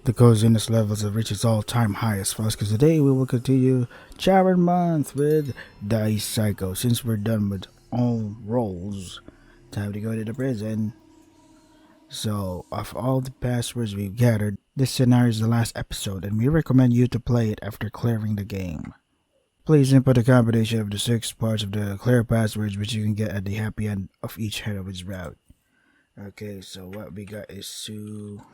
The coziness levels have reached its all-time highest for us because today we will continue Charon Month with Dice Psycho. Since we're done with all roles, time to go to the prison. So, of all the passwords we've gathered, this scenario is the last episode and we recommend you to play it after clearing the game. Please input a combination of the 6 parts of the clear passwords which you can get at the happy end of each head of its route. Okay, so what we got is Sumatorisu.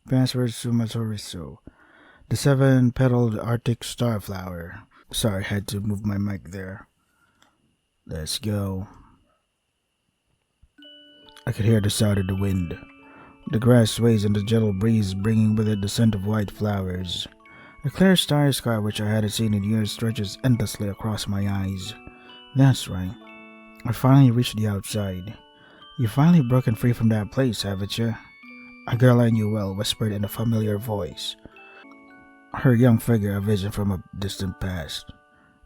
Password Sumatorisu. The 7-petaled Arctic starflower. Sorry, I had to move my mic there. Let's go. I could hear the sound of the wind. The grass sways in the gentle breeze, bringing with it the scent of white flowers. A clear starry sky which I hadn't seen in years stretches endlessly across my eyes. That's right. I finally reached the outside. You've finally broken free from that place, haven't you? A girl I knew well whispered in a familiar voice. Her young figure a vision from a distant past.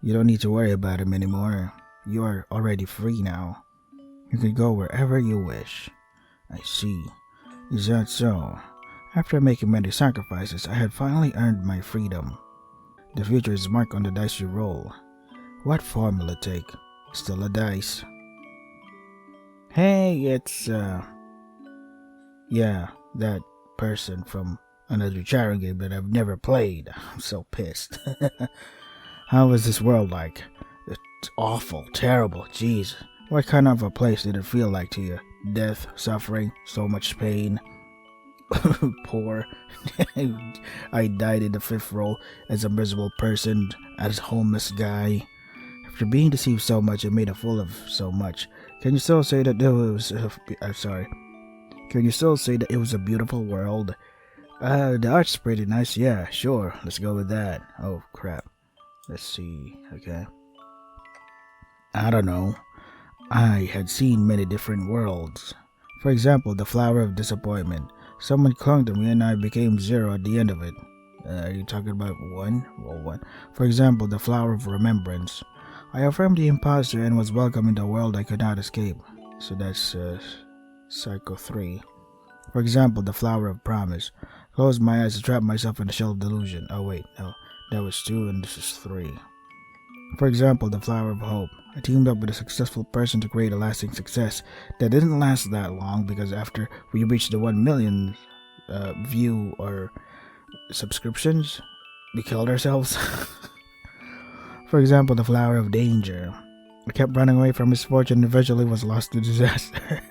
You don't need to worry about him anymore. You are already free now. You can go wherever you wish. I see. Is that so? After making many sacrifices, I had finally earned my freedom. The future is marked on the dice you roll. What form will it take? Still a dice. Hey, it's, yeah, that person from another Charon game that I've never played. I'm so pissed. How is this world like? It's awful, terrible, jeez. What kind of a place did it feel like to you? Death, suffering, so much pain. Poor. I died in the 5th row as a miserable person, as a homeless guy. After being deceived so much and made a fool of so much, can you still say that it was? Can you still say that it was a beautiful world? The art's pretty nice. Yeah, sure. Let's go with that. Oh crap. Let's see. Okay. I don't know. I had seen many different worlds. For example, the flower of disappointment. Someone clung to me and I became 0 at the end of it. Are you talking about 1? Roll 1. For example, the flower of remembrance. I affirmed the imposter and was welcome in the world I could not escape. So that's Psycho 3. For example, the flower of promise. Closed my eyes to trap myself in the shell of delusion. Oh wait, no. That was 2 and this is 3. For example, the flower of hope. I teamed up with a successful person to create a lasting success that didn't last that long because after we reached the 1 million view or subscriptions, we killed ourselves. For example, the flower of danger. I kept running away from misfortune and eventually was lost to disaster.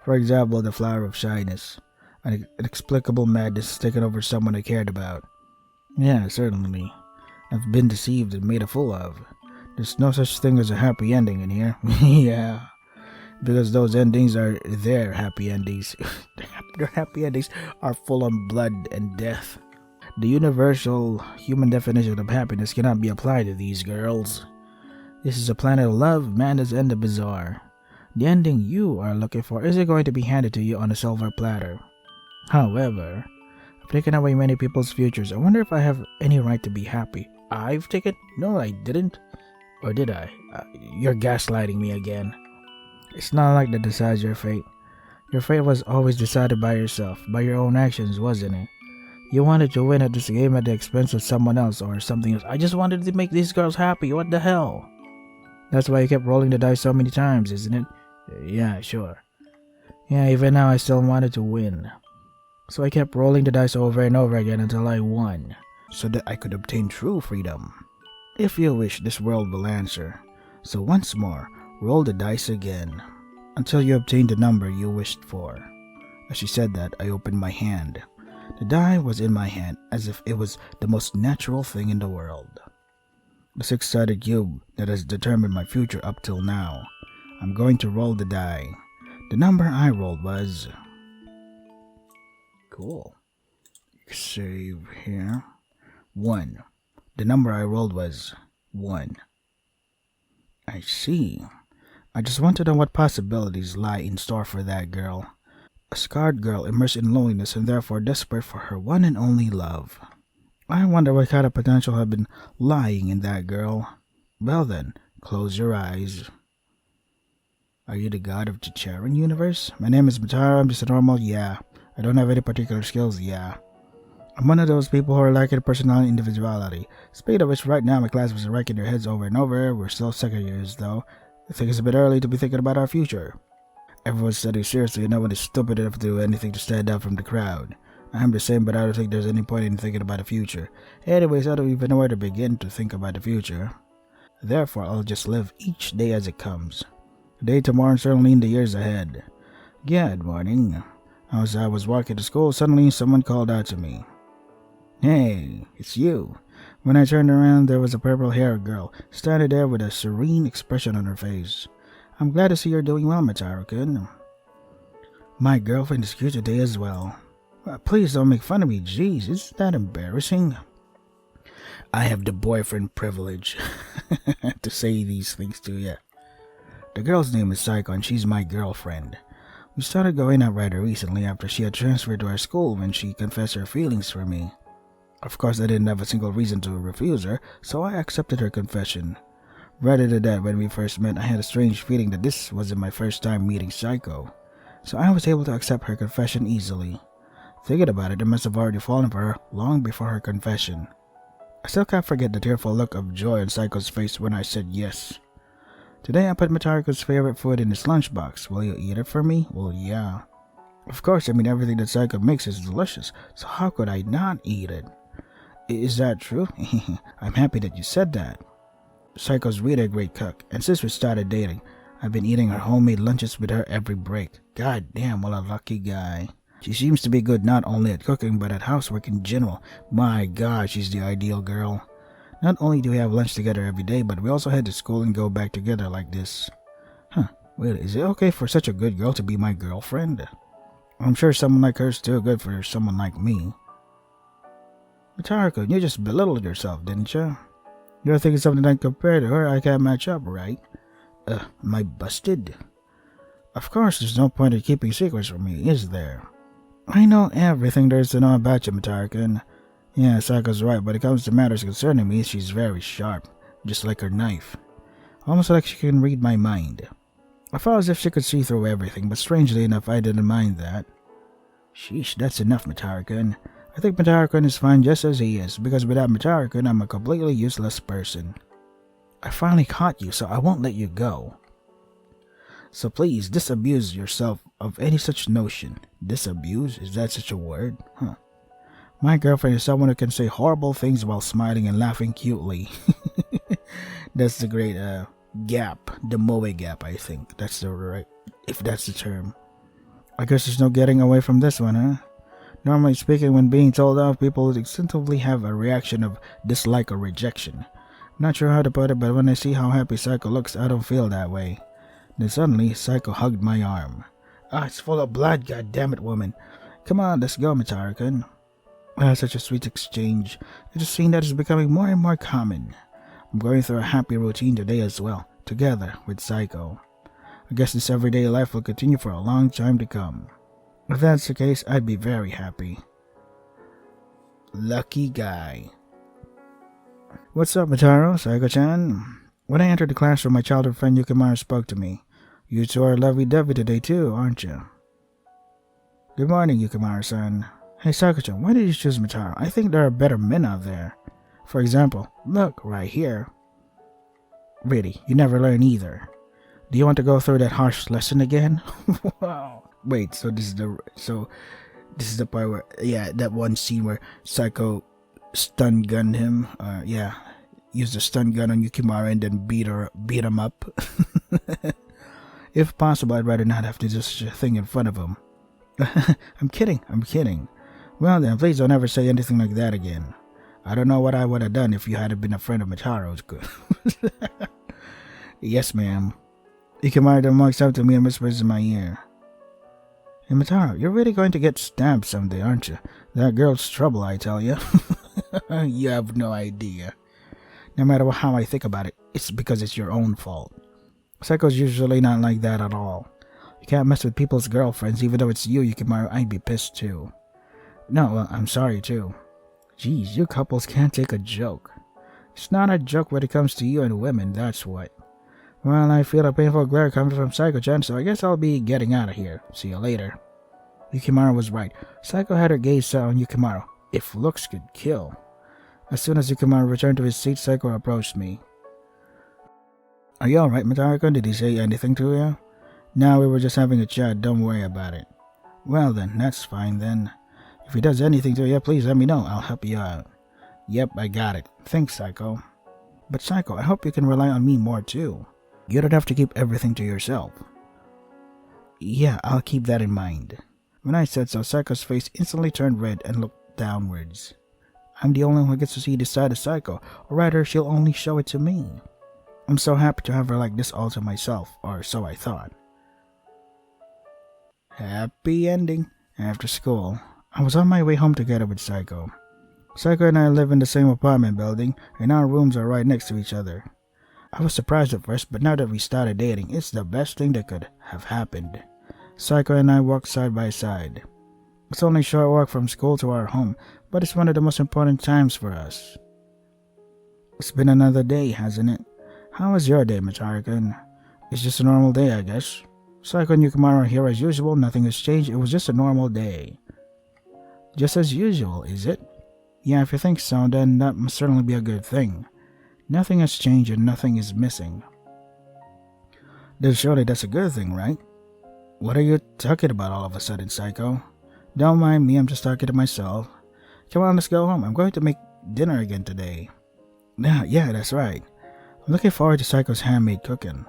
For example, the flower of shyness. An inexplicable madness taken over someone I cared about. Yeah, certainly. I've been deceived and made a fool of. There's no such thing as a happy ending in here. Yeah. Because those endings are their happy endings. Their happy endings are full of blood and death. The universal human definition of happiness cannot be applied to these girls. This is a planet of love, madness, and the bizarre. The ending you are looking for isn't going to be handed to you on a silver platter. However, I've taken away many people's futures. I wonder if I have any right to be happy. I've taken? No, I didn't. Or did I? You're gaslighting me again. It's not like that decides your fate. Your fate was always decided by yourself, by your own actions, wasn't it? You wanted to win at this game at the expense of someone else or something else. I just wanted to make these girls happy. What the hell? That's why you kept rolling the dice so many times, isn't it? Yeah, sure. Yeah, even now I still wanted to win. So I kept rolling the dice over and over again until I won, so that I could obtain true freedom. If you wish, this world will answer. So once more, roll the dice again, until you obtain the number you wished for. As she said that, I opened my hand. The die was in my hand, as if it was the most natural thing in the world. The 6-sided cube that has determined my future up till now. I'm going to roll the die. The number I rolled was... Cool. Save here. 1. The number I rolled was 1. I see. I just want to know what possibilities lie in store for that girl. A scarred girl immersed in loneliness and therefore desperate for her one and only love. I wonder what kind of potential had been lying in that girl. Well then, Close your eyes. Are you the god of the Chicharon universe? My name is Mataro, I'm just a normal, yeah. I don't have any particular skills, yeah. I'm one of those people who are lacking personality and individuality. Speaking of which, right now my classmates are wrecking their heads over and over. We're still second years, though. I think it's a bit early to be thinking about our future. Everyone's studying seriously and no one is stupid enough to do anything to stand out from the crowd. I'm the same, but I don't think there's any point in thinking about the future. Anyways, I don't even know where to begin to think about the future. Therefore, I'll just live each day as it comes. Today, tomorrow, and certainly in the years ahead. Good morning. As I was walking to school, suddenly someone called out to me. Hey, it's you. When I turned around, there was a purple-haired girl standing there with a serene expression on her face. I'm glad to see you're doing well, Mataro-kun. My girlfriend is here today as well. Please don't make fun of me, jeez, isn't that embarrassing? I have the boyfriend privilege to say these things to you. The girl's name is Saiko and she's my girlfriend. We started going out rather recently after she had transferred to our school when she confessed her feelings for me. Of course, I didn't have a single reason to refuse her, so I accepted her confession. Rather than that, when we first met, I had a strange feeling that this wasn't my first time meeting Saiko, so I was able to accept her confession easily. Thinking about it, I must have already fallen for her long before her confession. I still can't forget the tearful look of joy on Saiko's face when I said yes. Today I put Mataro-kun's favorite food in his lunchbox. Will you eat it for me? Well, yeah. Of course, everything that Saiko makes is delicious, so how could I not eat it? Is that true? I'm happy that you said that. Saiko's really a great cook, and since we started dating, I've been eating her homemade lunches with her every break. God damn, what a lucky guy. She seems to be good not only at cooking, but at housework in general. My god, she's the ideal girl. Not only do we have lunch together every day, but we also head to school and go back together like this. Wait, is it okay for such a good girl to be my girlfriend? I'm sure someone like her is still good for someone like me. Mataro-kun, you just belittled yourself, didn't you? You're thinking something like compared to her I can't match up, right? Am I busted? Of course, there's no point in keeping secrets from me, is there? I know everything there is to know about you, Mataro-kun. Yeah, Saiko's right, but when it comes to matters concerning me, she's very sharp, just like her knife. Almost like she can read my mind. I felt as if she could see through everything, but strangely enough, I didn't mind that. Sheesh, that's enough, Mataro-kun. I think Mataro-kun is fine just as he is, because without Mataro-kun, I'm a completely useless person. I finally caught you, so I won't let you go. So please, disabuse yourself of any such notion. Disabuse? Is that such a word? My girlfriend is someone who can say horrible things while smiling and laughing cutely. That's the great, gap. The Moe gap, I think. That's the right, if that's the term. I guess there's no getting away from this one, huh? Normally speaking, when being told off, people instinctively have a reaction of dislike or rejection. I'm not sure how to put it, but when I see how happy Saiko looks, I don't feel that way. Then suddenly, Saiko hugged my arm. It's full of blood, goddammit, woman. Come on, let's go, Mataro-kun. Such a sweet exchange. It is a scene that is becoming more and more common. I'm going through a happy routine today as well, together with Saiko. I guess this everyday life will continue for a long time to come. If that's the case, I'd be very happy. Lucky guy. What's up, Mataro? Saiko-chan? When I entered the classroom, my childhood friend Yukimaru spoke to me. You two are lovey-dovey today too, aren't you? Good morning, Yukimaru-san. Hey, Saiko-chan, why did you choose Mataro? I think there are better men out there. For example, look, right here. Really, you never learn either. Do you want to go through that harsh lesson again? Wow. Wait, so this is the part where, yeah, that one scene where Saiko stun gunned him. Used a stun gun on Yukimaru and then beat him up. If possible, I'd rather not have to do such a thing in front of him. I'm kidding. Well then, please don't ever say anything like that again. I don't know what I would have done if you hadn't been a friend of Mataro's. Yes, ma'am. Yukimaru then walks up to me and whispers in my ear. Hey, Mataro, you're really going to get stabbed someday, aren't you? That girl's trouble, I tell you. You have no idea. No matter how I think about it, it's because it's your own fault. Saiko's usually not like that at all. You can't mess with people's girlfriends, even though it's you, Yukimaru. I'd be pissed too. No, well, I'm sorry too. Geez, you couples can't take a joke. It's not a joke when it comes to you and women, that's what. Well, I feel a painful glare coming from Psycho-chan, so I guess I'll be getting out of here. See you later. Yukimaru was right. Psycho had her gaze set on Yukimaru. If looks could kill. As soon as Yukimaru returned to his seat, Psycho approached me. Are you alright, Matariko? Did he say anything to you? No, we were just having a chat. Don't worry about it. Well then, that's fine then. If he does anything to you, please let me know. I'll help you out. Yep, I got it. Thanks, Psycho. But Psycho, I hope you can rely on me more too. You don't have to keep everything to yourself. Yeah, I'll keep that in mind. When I said so, Psycho's face instantly turned red and looked downwards. I'm the only one who gets to see this side of Psycho, or rather, she'll only show it to me. I'm so happy to have her like this all to myself, or so I thought. Happy ending. After school, I was on my way home together with Psycho. Psycho and I live in the same apartment building, and our rooms are right next to each other. I was surprised at first, but now that we started dating, it's the best thing that could have happened. Psycho and I walk side by side. It's only a short walk from school to our home, but it's one of the most important times for us. It's been another day, hasn't it? How was your day, Matariko? It's just a normal day, I guess. Psycho and Yukimaru are here as usual, nothing has changed, it was just a normal day. Just as usual, is it? Yeah, if you think so, then that must certainly be a good thing. Nothing has changed and nothing is missing. Then surely that's a good thing, right? What are you talking about all of a sudden, Psycho? Don't mind me, I'm just talking to myself. Come on, let's go home. I'm going to make dinner again today. Yeah, that's right. I'm looking forward to Psycho's handmade cooking.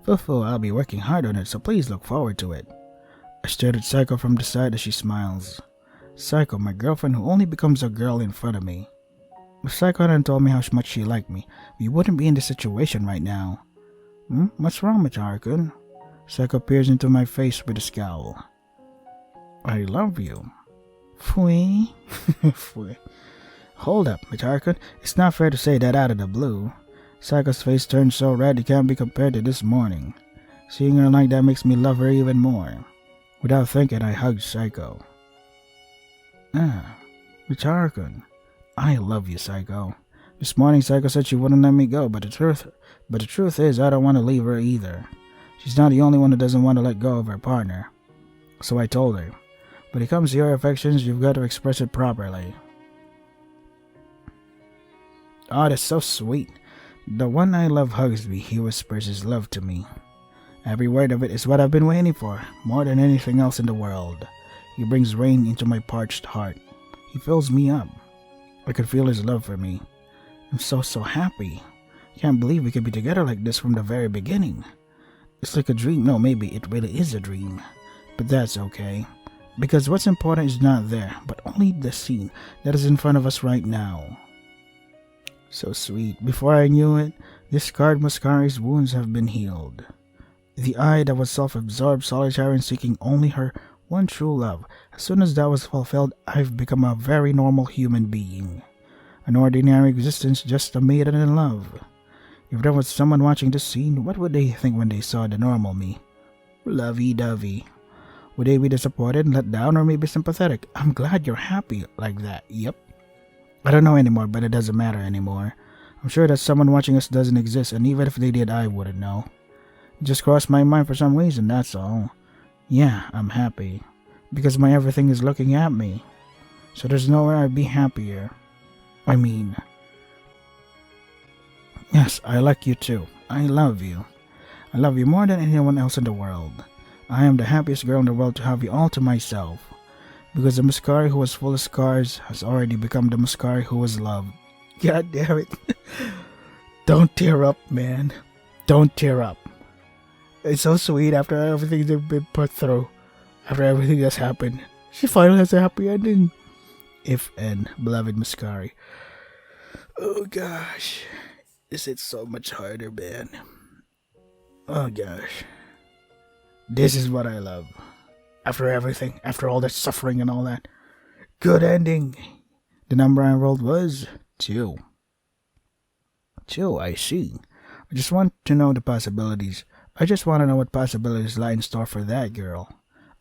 Fufu, I'll be working hard on it, so please look forward to it. I stared at Psycho from the side as she smiles. Psycho, my girlfriend who only becomes a girl in front of me. If Psycho hadn't told me how much she liked me, we wouldn't be in this situation right now. What's wrong, Micharu-kun? Psycho peers into my face with a scowl. I love you. Fui. Fui. Hold up, Micharu-kun. It's not fair to say that out of the blue. Psycho's face turned so red it can't be compared to this morning. Seeing her like that makes me love her even more. Without thinking, I hugged Psycho. Micharu-kun. I love you, Psycho. This morning, Psycho said she wouldn't let me go, but the truth is, I don't want to leave her either. She's not the only one who doesn't want to let go of her partner. So I told her, when it comes to your affections, you've got to express it properly. Oh, that's so sweet. The one I love hugs me, he whispers his love to me. Every word of it is what I've been waiting for, more than anything else in the world. He brings rain into my parched heart. He fills me up. I could feel his love for me. I'm so happy. Can't believe we could be together like this from the very beginning. It's like a dream. No, maybe it really is a dream. But that's okay. Because what's important is not there, but only the scene that is in front of us right now. So sweet. Before I knew it, this scarred Mascari's wounds have been healed. The I that was self-absorbed, solitary, and seeking only her one true love. As soon as that was fulfilled, I've become a very normal human being. An ordinary existence, just a maiden in love. If there was someone watching this scene, what would they think when they saw the normal me? Lovey-dovey. Would they be disappointed, let down, or maybe sympathetic? I'm glad you're happy like that. Yep. I don't know anymore, but it doesn't matter anymore. I'm sure that someone watching us doesn't exist, and even if they did, I wouldn't know. It just crossed my mind for some reason, that's all. Yeah, I'm happy. Because my everything is looking at me. So there's nowhere I'd be happier. I mean... Yes, I like you too. I love you. I love you more than anyone else in the world. I am the happiest girl in the world to have you all to myself. Because the Mascari who was full of scars has already become the Mascari who was loved. God damn it. Don't tear up, man. Don't tear up. It's so sweet after everything they've been put through. After everything that's happened. She finally has a happy ending. If and beloved Mascari. Oh gosh. This hits so much harder, man. Oh gosh. This is what I love. After everything, after all that suffering and all that. Good ending. The number I rolled was 2. 2, I see. I just want to know the possibilities. I just want to know what possibilities lie in store for that girl.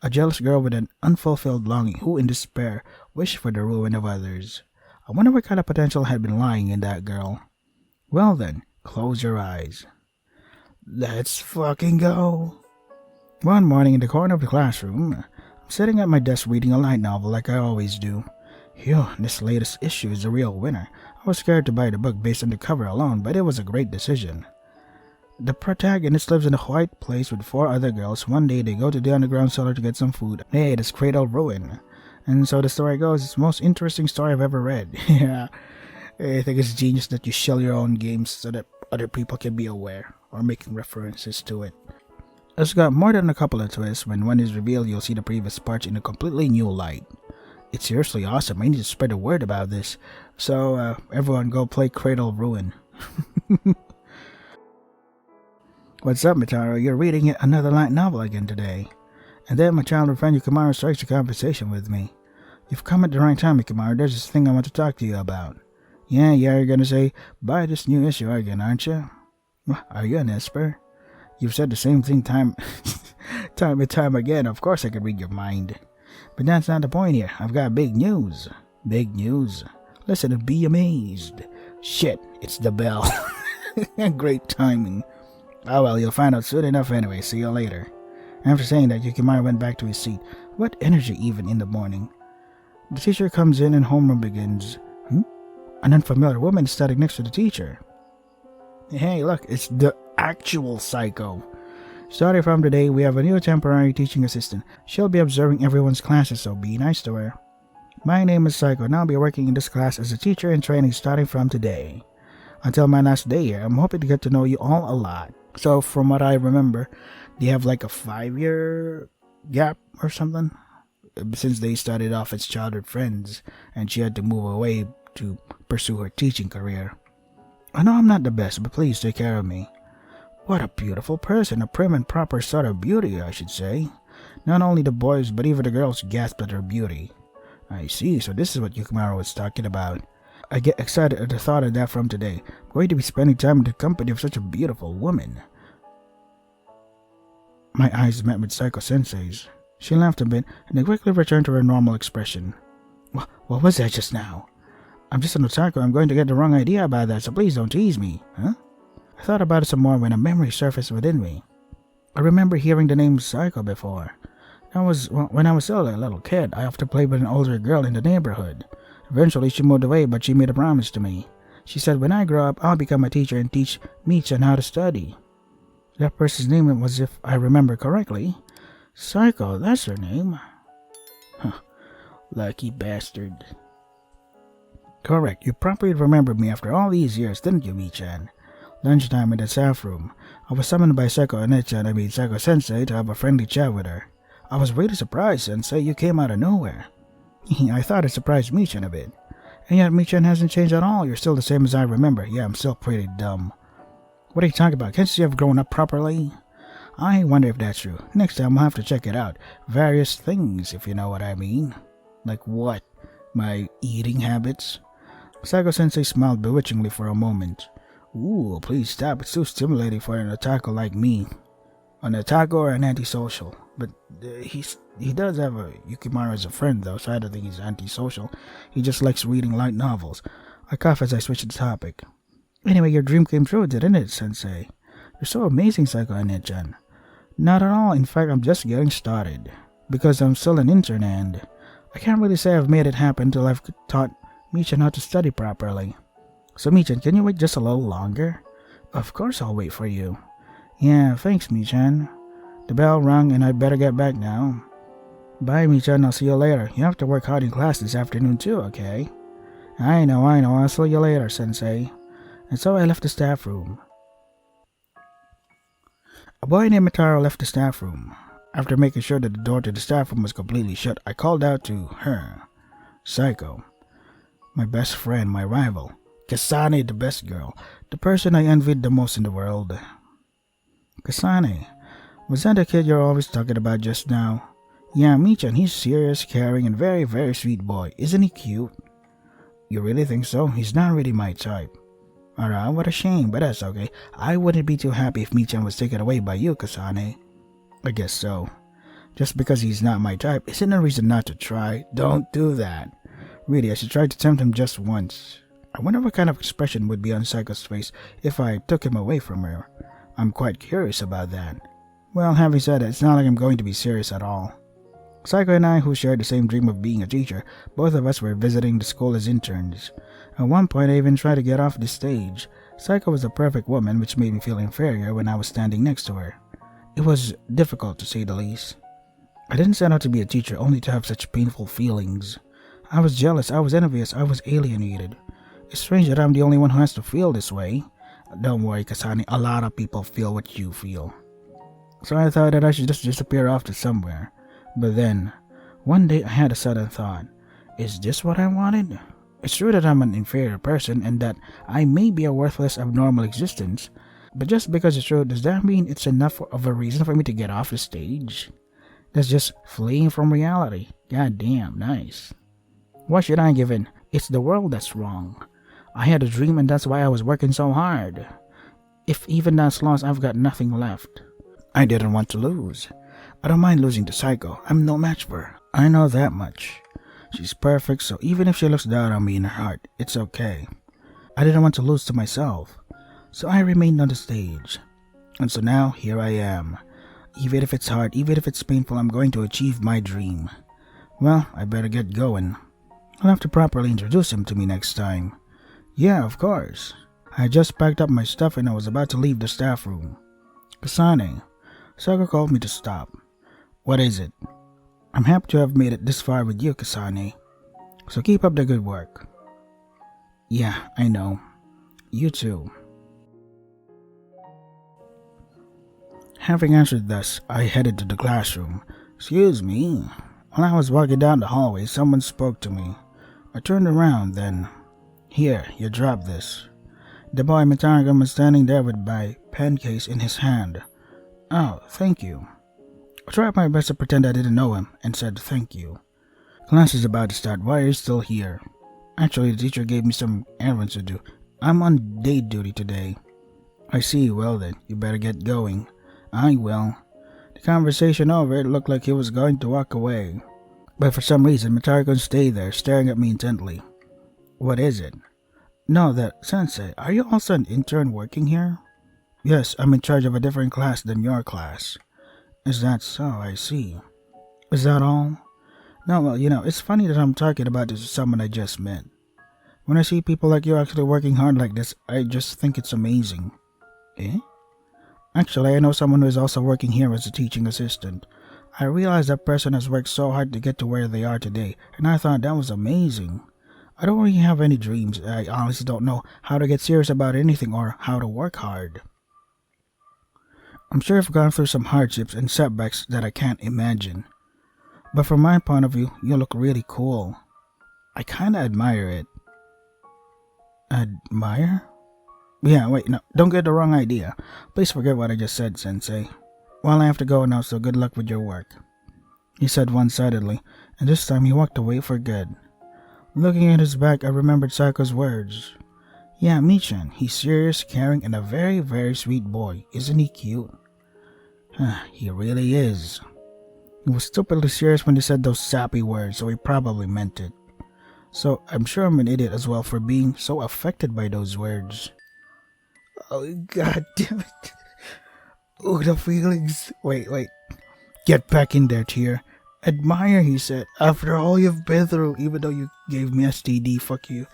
A jealous girl with an unfulfilled longing who in despair wished for the ruin of others. I wonder what kind of potential had been lying in that girl. Well then, close your eyes. Let's fucking go. One morning in the corner of the classroom, I'm sitting at my desk reading a light novel like I always do. Phew, this latest issue is a real winner. I was scared to buy the book based on the cover alone, but it was a great decision. The protagonist lives in a white place with 4 other girls. One day they go to the underground cellar to get some food. Hey, this cradle ruin. And so the story goes, it's the most interesting story I've ever read. Yeah, I think it's genius that you shell your own games so that other people can be aware or making references to it. It's got more than a couple of twists. When one is revealed, you'll see the previous parts in a completely new light. It's seriously awesome. I need to spread the word about this. So, everyone go play Cradle Ruin. What's up, Mitaro? You're reading another light novel again today. And then my childhood friend Yukimaru strikes a conversation with me. You've come at the right time, Yukimaru. There's this thing I want to talk to you about. Yeah, you're gonna say, buy this new issue again, aren't you? Are you an Esper? You've said the same thing time and time again. Of course I can read your mind. But that's not the point here. I've got big news. Big news. Listen and be amazed. Shit, it's the bell. Great timing. Oh well, you'll find out soon enough anyway. See you later. After saying that, Yukimaru went back to his seat. What energy even in the morning. The teacher comes in and homeroom begins. An unfamiliar woman is standing next to the teacher. Hey, look, it's the actual Psycho. Starting from today, we have a new temporary teaching assistant. She'll be observing everyone's classes, so be nice to her. My name is Psycho, and I'll be working in this class as a teacher in training starting from today. Until my last day here, I'm hoping to get to know you all a lot. So, from what I remember, they have like a 5-year gap or something? Since they started off as childhood friends, and she had to move away to pursue her teaching career. I know I'm not the best, but please take care of me. What a beautiful person, a prim and proper sort of beauty, I should say. Not only the boys, but even the girls gasped at her beauty. I see, so this is what Yukimaru was talking about. I get excited at the thought of that from today. I'm going to be spending time in the company of such a beautiful woman. My eyes met with Psycho-sensei's. She laughed a bit, and then quickly returned to her normal expression. What was that just now? I'm just an otaku. I'm going to get the wrong idea about that, so please don't tease me, huh? I thought about it some more when a memory surfaced within me. I remember hearing the name Psycho before. That was when I was still a little kid. I often played with an older girl in the neighborhood. Eventually, she moved away, but she made a promise to me. She said, when I grow up, I'll become a teacher and teach Michan how to study. That person's name was, if I remember correctly, Psycho. That's her name. Huh. Lucky bastard. Correct. You properly remembered me after all these years, didn't you, Michan? Lunchtime in the staff room. I was summoned by Psycho-sensei to have a friendly chat with her. I was really surprised, Sensei. You came out of nowhere. I thought it surprised Michan a bit. And yet Michan hasn't changed at all. You're still the same as I remember. Yeah, I'm still pretty dumb. What are you talking about? Can't you have grown up properly? I wonder if that's true. Next time I'll have to check it out. Various things, if you know what I mean. Like what? My eating habits? Psycho-sensei smiled bewitchingly for a moment. Ooh, please stop. It's too stimulating for an otaku like me. An otaku or an antisocial. But he does have a Yukimaru as a friend, though, so I don't think he's antisocial. He just likes reading light novels. I cough as I switch the topic. Anyway, your dream came true, didn't it, Sensei? You're so amazing, Psycho-chan. Not at all. In fact, I'm just getting started. Because I'm still an intern and I can't really say I've made it happen until I've taught Michan how to study properly. So, Michan, can you wait just a little longer? Of course I'll wait for you. Yeah, thanks, Michan. The bell rang and I'd better get back now. Bye, Michan. I'll see you later. You have to work hard in class this afternoon too, okay? I know. I'll see you later, Sensei. And so I left the staff room. A boy named Mitaro left the staff room. After making sure that the door to the staff room was completely shut, I called out to her. Psycho. My best friend, my rival. Kasane, the best girl. The person I envied the most in the world. Kasane. Was that the kid you're always talking about just now? Yeah, Michan, he's serious, caring, and very, very sweet boy. Isn't he cute? You really think so? He's not really my type. Alright, what a shame, but that's okay. I wouldn't be too happy if Michan was taken away by you, Kasane. I guess so. Just because he's not my type isn't a reason not to try. Don't do that. Really, I should try to tempt him just once. I wonder what kind of expression would be on Psycho's face if I took him away from her. I'm quite curious about that. Well, having said that, it's not like I'm going to be serious at all. Psycho and I, who shared the same dream of being a teacher, both of us were visiting the school as interns. At one point, I even tried to get off the stage. Psycho was a perfect woman, which made me feel inferior when I was standing next to her. It was difficult, to say the least. I didn't set out to be a teacher only to have such painful feelings. I was jealous, I was envious, I was alienated. It's strange that I'm the only one who has to feel this way. Don't worry, Kasani, a lot of people feel what you feel. So I thought that I should just disappear off to somewhere. But then, one day I had a sudden thought. Is this what I wanted? It's true that I'm an inferior person and that I may be a worthless, abnormal existence. But just because it's true, does that mean it's enough of a reason for me to get off the stage? That's just fleeing from reality. God damn, nice. Why should I give in? It's the world that's wrong. I had a dream and that's why I was working so hard. If even that's lost, I've got nothing left. I didn't want to lose. I don't mind losing to Psycho. I'm no match for her. I know that much. She's perfect, so even if she looks down on me in her heart, it's okay. I didn't want to lose to myself, so I remained on the stage. And so now, here I am. Even if it's hard, even if it's painful, I'm going to achieve my dream. Well, I better get going. I'll have to properly introduce him to me next time. Yeah, of course. I just packed up my stuff and I was about to leave the staff room. Kasane, Saga called me to stop. What is it? I'm happy to have made it this far with you, Kasane. So keep up the good work. Yeah, I know. You too. Having answered thus, I headed to the classroom. Excuse me. When I was walking down the hallway, someone spoke to me. I turned around, then... Here, you drop this. The boy Mitarigan was standing there with my pen case in his hand. Oh, thank you. I tried my best to pretend I didn't know him and said thank you. Class is about to start. Why are you still here? Actually, the teacher gave me some errands to do. I'm on day duty today. I see. Well then, you better get going. I will. The conversation over, it looked like he was going to walk away. But for some reason, Mitarigan stayed there, staring at me intently. What is it? No, Sensei, are you also an intern working here? Yes, I'm in charge of a different class than your class. Is that so? I see. Is that all? No, well, it's funny that I'm talking about this with someone I just met. When I see people like you actually working hard like this, I just think it's amazing. Eh? Actually, I know someone who is also working here as a teaching assistant. I realized that person has worked so hard to get to where they are today, and I thought that was amazing. I don't really have any dreams. I honestly don't know how to get serious about anything or how to work hard. I'm sure I've gone through some hardships and setbacks that I can't imagine. But from my point of view, you look really cool. I kinda admire it. Admire? Yeah, wait, no, don't get the wrong idea. Please forget what I just said, Sensei. Well, I have to go now, so good luck with your work. He said one-sidedly, and this time he walked away for good. Looking at his back, I remembered Sako's words. Yeah, Michan, he's serious, caring, and a very, very sweet boy. Isn't he cute? He really is. He was stupidly serious when he said those sappy words, so he probably meant it. So I'm sure I'm an idiot as well for being so affected by those words. Oh, god damn it. Oh, the feelings. Wait. Get back in there, Tear. Admire, he said. After all you've been through, even though you gave me STD, fuck you.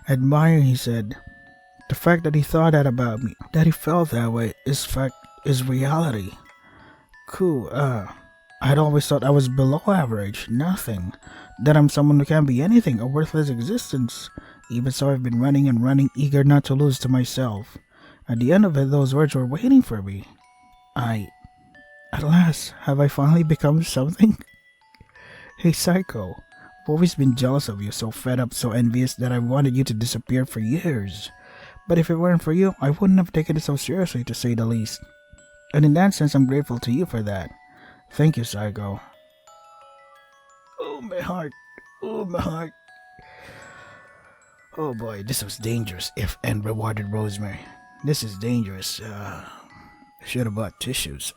Admire, he said. The fact that he thought that about me, that he felt that way, is reality. Cool, I'd always thought I was below average, nothing. That I'm someone who can't be anything, a worthless existence. Even so, I've been running and running, eager not to lose to myself. At the end of it, those words were waiting for me. At last, have I finally become something? Hey, Psycho, I've always been jealous of you, so fed up, so envious that I wanted you to disappear for years. But if it weren't for you, I wouldn't have taken it so seriously, to say the least. And in that sense, I'm grateful to you for that. Thank you, Psycho. Oh, my heart. Oh, my heart. Oh boy, this was dangerous, and rewarded Rosemary. This is dangerous. I should have bought tissues.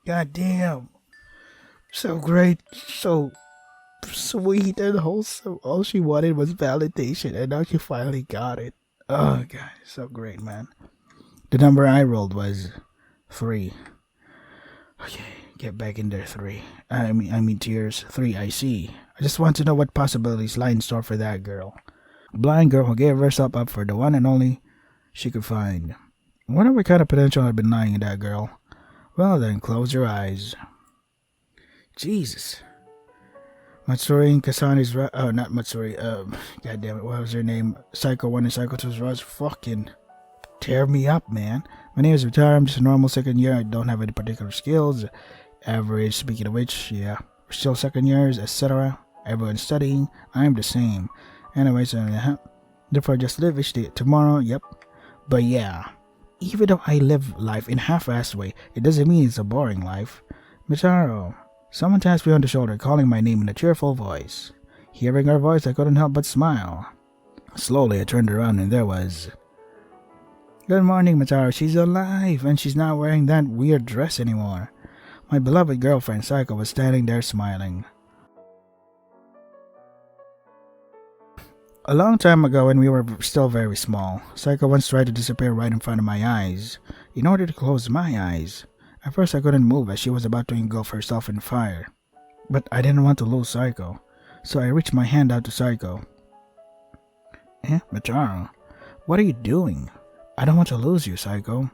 God damn. So great, so sweet and wholesome. All she wanted was validation, and now she finally got it. Oh god, so great, man. The number I rolled was 3. Okay, get back in there, 3. I mean tears. 3, I see. I just want to know what possibilities lie in store for that girl. Blind girl who gave herself up for the one and only she could find. Wonder what kind of potential had been lying in that girl. Well then, close your eyes. Jesus. Matsuri and Kasani's not Matsuri, god damn it, what was her name? Psycho 1 and Psycho 2's Rush fucking tear me up, man. My name is Vitara, I'm just a normal second year, I don't have any particular skills. Average, speaking of which, yeah. We're still second years, etc. Everyone's studying, I'm the same. Anyway, so therefore just live each day. Tomorrow, yep. But yeah, even though I live life in half-assed way, it doesn't mean it's a boring life. Mitaro. Someone tapped me on the shoulder, calling my name in a cheerful voice. Hearing her voice, I couldn't help but smile. Slowly, I turned around and there was... Good morning, Mitaro. She's alive, and she's not wearing that weird dress anymore. My beloved girlfriend, Psycho, was standing there smiling. A long time ago, when we were still very small, Psycho once tried to disappear right in front of my eyes, in order to close my eyes. At first I couldn't move as she was about to engulf herself in fire. But I didn't want to lose Psycho, so I reached my hand out to Psycho. Mitaro, what are you doing? I don't want to lose you, Psycho.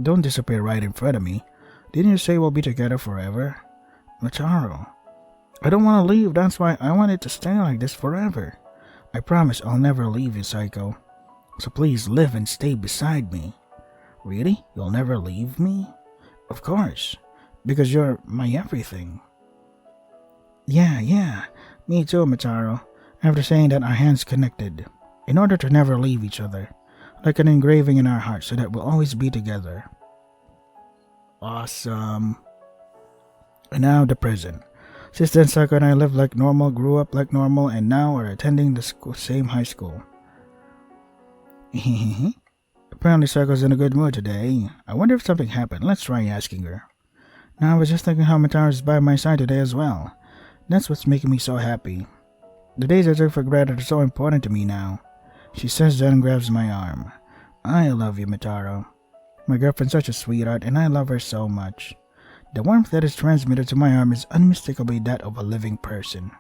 Don't disappear right in front of me. Didn't you say we'll be together forever? Mitaro, I don't want to leave, that's why I want it to stay like this forever. I promise I'll never leave you, Psycho. So please live and stay beside me. Really? You'll never leave me? Of course, because you're my everything. Yeah, me too, Mitaro. After saying that, our hands connected, in order to never leave each other, like an engraving in our hearts so that we'll always be together. Awesome. And now the present. Since then, Psycho and I lived like normal, grew up like normal, and now are attending the same high school. Apparently Psycho's in a good mood today. I wonder if something happened. Let's try asking her. Now I was just thinking how Mitara's by my side today as well. That's what's making me so happy. The days I took for granted are so important to me now. She says that and grabs my arm. I love you, Mitaro. My girlfriend's such a sweetheart and I love her so much. The warmth that is transmitted to my arm is unmistakably that of a living person.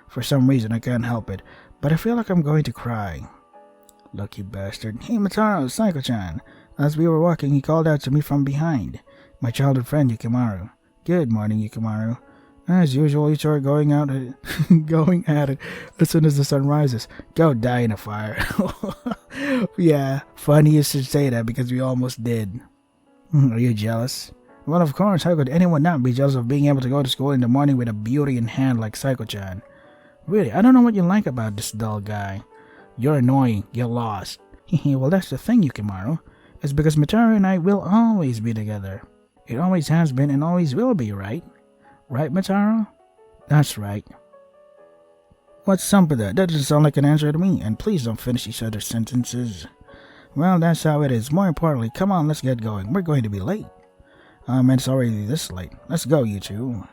For some reason I can't help it, but I feel like I'm going to cry. Lucky bastard. Hey Mitaro, Psycho-chan. As we were walking, he called out to me from behind. My childhood friend Yukimaru. Good morning, Yukimaru. As usual, you two are going at it as soon as the sun rises. Go die in a fire. Yeah, funny you should say that because we almost did. Are you jealous? Well, of course, how could anyone not be jealous of being able to go to school in the morning with a beauty in hand like Psycho-chan? Really, I don't know what you like about this dull guy. You're annoying. You're lost. Well, that's the thing, Yukimaru. It's because Mitaro and I will always be together. It always has been and always will be, right? Right, Mitaro? That's right. What's up with that? That doesn't sound like an answer to me, and please don't finish each other's sentences. Well, that's how it is. More importantly, come on, let's get going. We're going to be late. And it's already this late. Let's go, you two.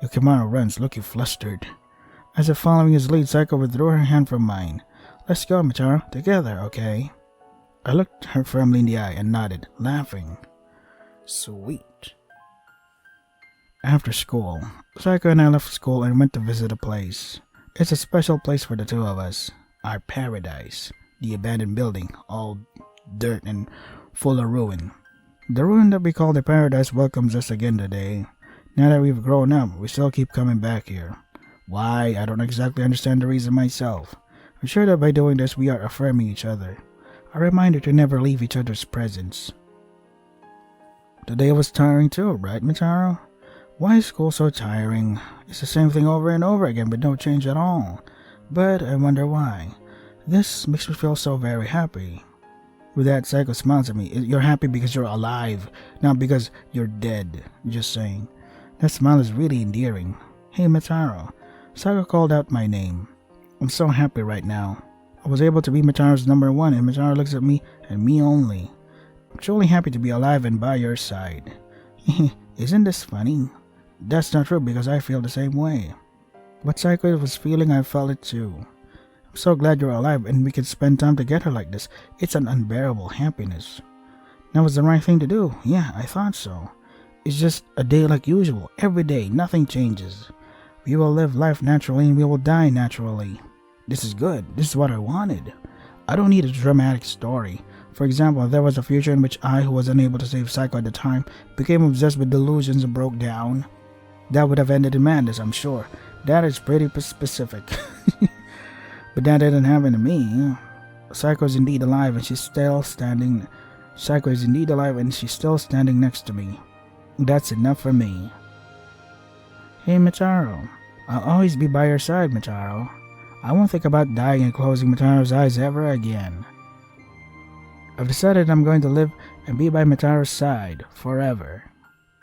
Yukimaru runs, looking flustered. As if following his lead, Psycho withdrew her hand from mine. Let's go, Mitaro. Together, okay? I looked her firmly in the eye and nodded, laughing. Sweet. After school, Psycho and I left school and went to visit a place. It's a special place for the two of us. Our paradise. The abandoned building, all dirt and full of ruin. The ruin that we call the paradise welcomes us again today. Now that we've grown up, we still keep coming back here. Why? I don't exactly understand the reason myself. I'm sure that by doing this, we are affirming each other. A reminder to never leave each other's presence. Today was tiring too, right, Mitaro? Why is school so tiring? It's the same thing over and over again, but no change at all. But I wonder why. This makes me feel so very happy. With that, Psycho smiles at me. You're happy because you're alive, not because you're dead. Just saying. That smile is really endearing. Hey, Mitaro. Psycho called out my name. I'm so happy right now. I was able to be Mitaro's number one, and Mitaro looks at me and me only. I'm truly happy to be alive and by your side. Isn't this funny? That's not true because I feel the same way. What Psycho was feeling, I felt it too. I'm so glad you're alive and we can spend time together like this. It's an unbearable happiness. That was the right thing to do. Yeah, I thought so. It's just a day like usual. Every day, nothing changes. We will live life naturally and we will die naturally. This is good. This is what I wanted. I don't need a dramatic story. For example, if there was a future in which I, who was unable to save Psycho at the time, became obsessed with delusions and broke down, that would have ended in madness, I'm sure. That is pretty specific. But that didn't happen to me. Psycho is indeed alive and she's still standing. Psycho is indeed alive and she's still standing next to me. That's enough for me. Hey, Mitaro. I'll always be by your side, Mitaro. I won't think about dying and closing Mitaro's eyes ever again. I've decided I'm going to live and be by Mitaro's side forever.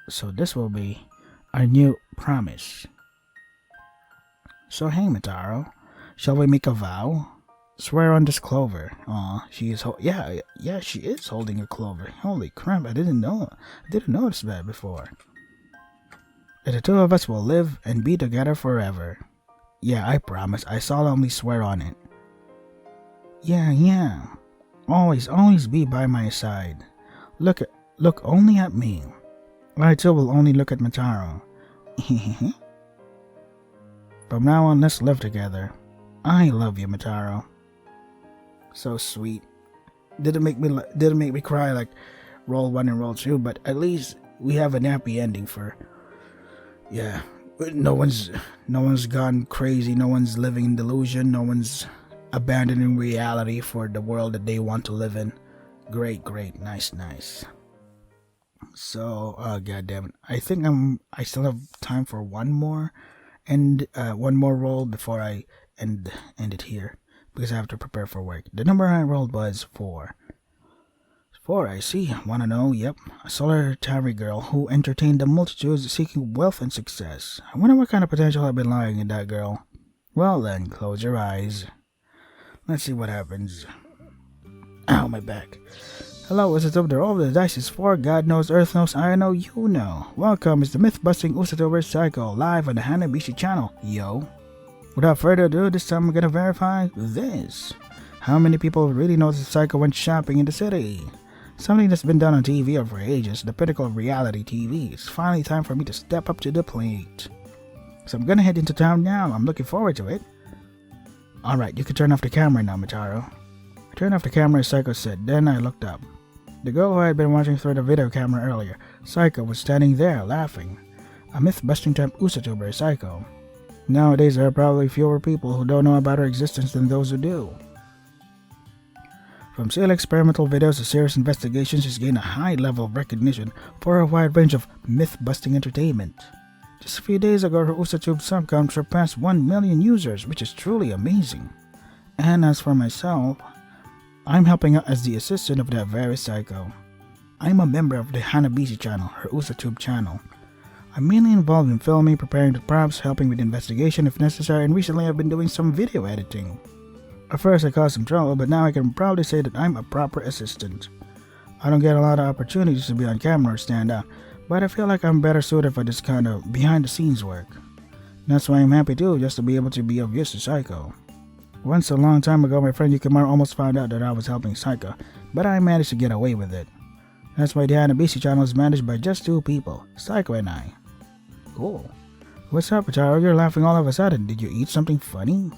So this will be our new promise. So hey, Mitaro, shall we make a vow? Swear on this clover. Aw, she is yeah, she is holding a clover. Holy crap, I didn't notice that before. That the two of us will live and be together forever. Yeah, I promise. I solemnly swear on it. Yeah. Always be by my side. Look only at me. I too will only look at Mitaro. From now on, let's live together. I love you, Mitaro. So sweet. Didn't make me cry like roll 1 and roll 2, but at least we have an happy ending for. Yeah, no one's gone crazy. No one's living in delusion. No one's abandoning reality for the world that they want to live in. Great, nice. So, god damn it. I think I still have time for one more roll before I end it here, because I have to prepare for work. The number I rolled was 4. 4, I see. Wanna know? Yep. A solitary girl who entertained the multitudes seeking wealth and success. I wonder what kind of potential had been lying in that girl. Well then, close your eyes. Let's see what happens. Ow, my back. Hello, Usatober. All the dice is 4. God knows, Earth knows, I know, you know. Welcome, it's the myth-busting Usatober Cycle, live on the Hanabishi channel. Yo. Without further ado, this time we're gonna verify this. How many people really know that Psycho went shopping in the city? Something that's been done on TV for ages, the pinnacle of reality TV. It's finally time for me to step up to the plate. So I'm gonna head into town now. I'm looking forward to it. Alright, you can turn off the camera now, Mitaro. I turned off the camera, as Psycho said. Then I looked up. The girl who I had been watching through the video camera earlier, Psycho, was standing there, laughing. A myth-busting type Usatober, Psycho. Nowadays, there are probably fewer people who don't know about her existence than those who do. From silly experimental videos to serious investigations, she's gained a high level of recognition for a wide range of myth-busting entertainment. Just a few days ago, her Usatube sub count surpassed 1 million users, which is truly amazing. And as for myself, I'm helping out as the assistant of that very Psycho. I'm a member of the Hanabishi channel, her Usatube channel. I'm mainly involved in filming, preparing the props, helping with investigation if necessary, and recently I've been doing some video editing. At first I caused some trouble, but now I can proudly say that I'm a proper assistant. I don't get a lot of opportunities to be on camera or stand out, but I feel like I'm better suited for this kind of behind-the-scenes work. That's why I'm happy too, just to be able to be of use to Psycho. Once a long time ago, my friend Yukimura almost found out that I was helping Psycho, but I managed to get away with it. That's why the Hanabishi channel is managed by just 2 people, Psycho and I. Cool. What's up, Mitaro? You're laughing all of a sudden. Did you eat something funny?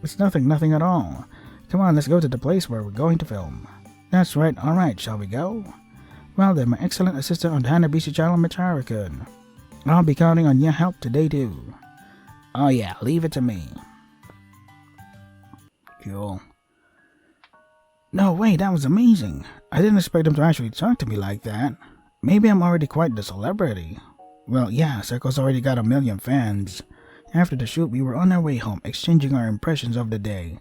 It's nothing at all. Come on, let's go to the place where we're going to film. That's right, alright, shall we go? Well then, my excellent assistant on the Hanabishi channel, Mitaro-kun. I'll be counting on your help today too. Oh yeah, leave it to me. Cool. No way, that was amazing. I didn't expect him to actually talk to me like that. Maybe I'm already quite the celebrity. Well, yeah, Psycho's already got 1 million fans. After the shoot, we were on our way home, exchanging our impressions of the day.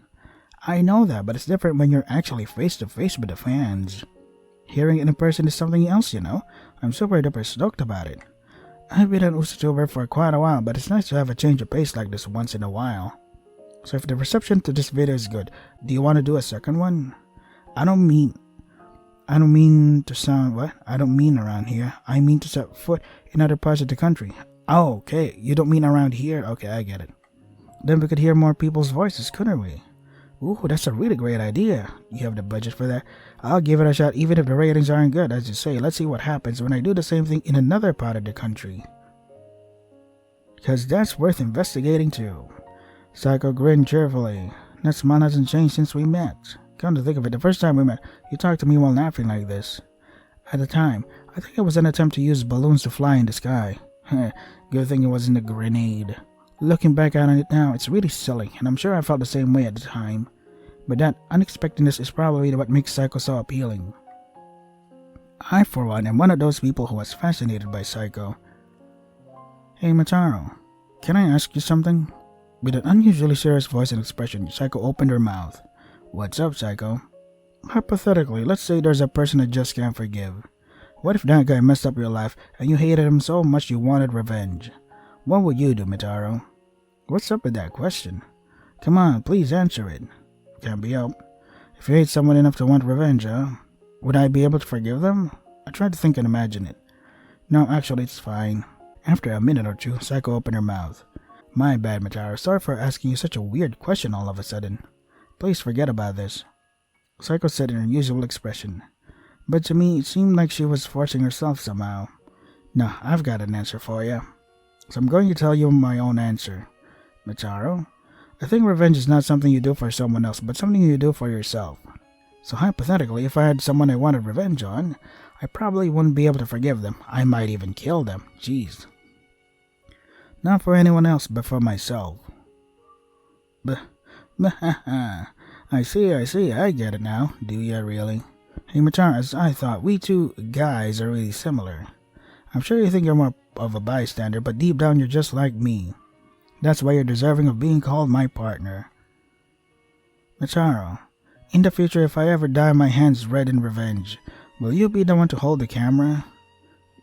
I know that, but it's different when you're actually face to face with the fans. Hearing it in person is something else, you know. I'm super duper stoked about it. I've been an Usatober for quite a while, but it's nice to have a change of pace like this once in a while. So if the reception to this video is good, do you want to do a second one? I don't mean to sound what? I don't mean around here. I mean to set foot in other parts of the country. Oh, okay. You don't mean around here? Okay, I get it. Then we could hear more people's voices, couldn't we? Ooh, that's a really great idea. You have the budget for that? I'll give it a shot even if the ratings aren't good, as you say. Let's see what happens when I do the same thing in another part of the country. Because that's worth investigating too. Psycho grinned cheerfully. That smile hasn't changed since we met. Come to think of it, the first time we met, you talked to me while laughing like this. At the time, I think it was an attempt to use balloons to fly in the sky. Good thing it wasn't a grenade. Looking back on it now, it's really silly, and I'm sure I felt the same way at the time. But that unexpectedness is probably what makes Psycho so appealing. I, for one, am one of those people who was fascinated by Psycho. Hey, Mataro, can I ask you something? With an unusually serious voice and expression, Psycho opened her mouth. What's up, Psycho? Hypothetically, let's say there's a person I just can't forgive. What if that guy messed up your life and you hated him so much you wanted revenge? What would you do, Mitaro? What's up with that question? Come on, please answer it. Can't be helped. If you hate someone enough to want revenge, would I be able to forgive them? I tried to think and imagine it. No, actually, it's fine. After a minute or two, Psycho opened her mouth. My bad, Mitaro. Sorry for asking you such a weird question all of a sudden. Please forget about this. Psycho said in her usual expression. But to me, it seemed like she was forcing herself somehow. No, I've got an answer for you. So I'm going to tell you my own answer. Mitaro, I think revenge is not something you do for someone else, but something you do for yourself. So hypothetically, if I had someone I wanted revenge on, I probably wouldn't be able to forgive them. I might even kill them. Jeez. Not for anyone else, but for myself. I see, I get it now. Do ya really? Hey, Mataro, as I thought, we two guys are really similar. I'm sure you think you're more of a bystander, but deep down you're just like me. That's why you're deserving of being called my partner. Mitaro, in the future, if I ever dye my hands red in revenge, will you be the one to hold the camera?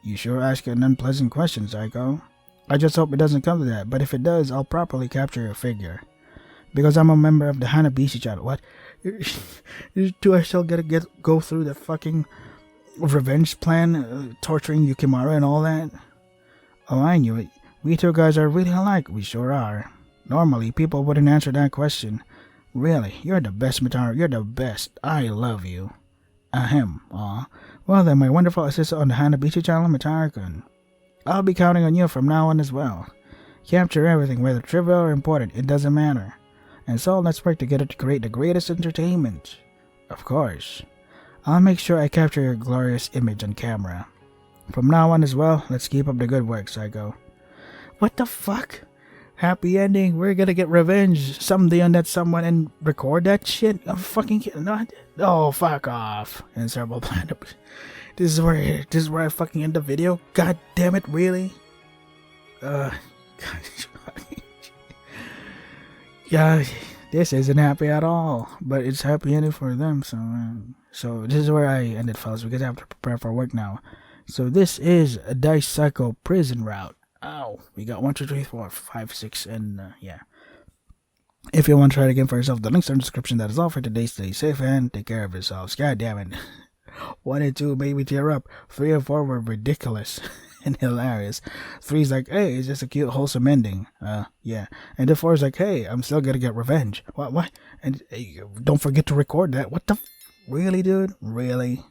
You sure ask an unpleasant question, Psycho. I just hope it doesn't come to that, but if it does, I'll properly capture your figure. Because I'm a member of the Hanabishi channel. What? You two are still gonna go through the fucking revenge plan, torturing Yukimura and all that? Oh, I knew it. We two guys are really alike. We sure are. Normally, people wouldn't answer that question. Really, you're the best, Mitaro. You're the best. I love you. Ahem. Aw. Well then, my wonderful assistant on the Hanabishi channel, Mitaro-kun. I'll be counting on you from now on as well. Capture everything, whether trivial or important. It doesn't matter. And so, let's work together to create the greatest entertainment. Of course. I'll make sure I capture your glorious image on camera. From now on as well, let's keep up the good work, Psycho. What the fuck? Happy ending. We're gonna get revenge someday on that someone and record that shit? I'm fucking kidding. Oh, fuck off. And several planet. This is where I fucking end the video? God damn it, really? Yeah, this isn't happy at all. But it's happy ending for them, so this is where I ended, fellas, because I have to prepare for work now. So this is a Dice Psycho prison route. Ow. We got 1, 2, 3, 4, 5, 6, and yeah. If you want to try it again for yourself, the links are in the description. That is all for today. Stay safe and take care of yourselves. God damn it. 1 and 2 made me tear up. 3 and 4 were ridiculous and hilarious. 3 is like, hey, it's just a cute, wholesome ending. Yeah. And then 4 is like, hey, I'm still gonna get revenge. What? And hey, don't forget to record that. What the? Really, dude? Really?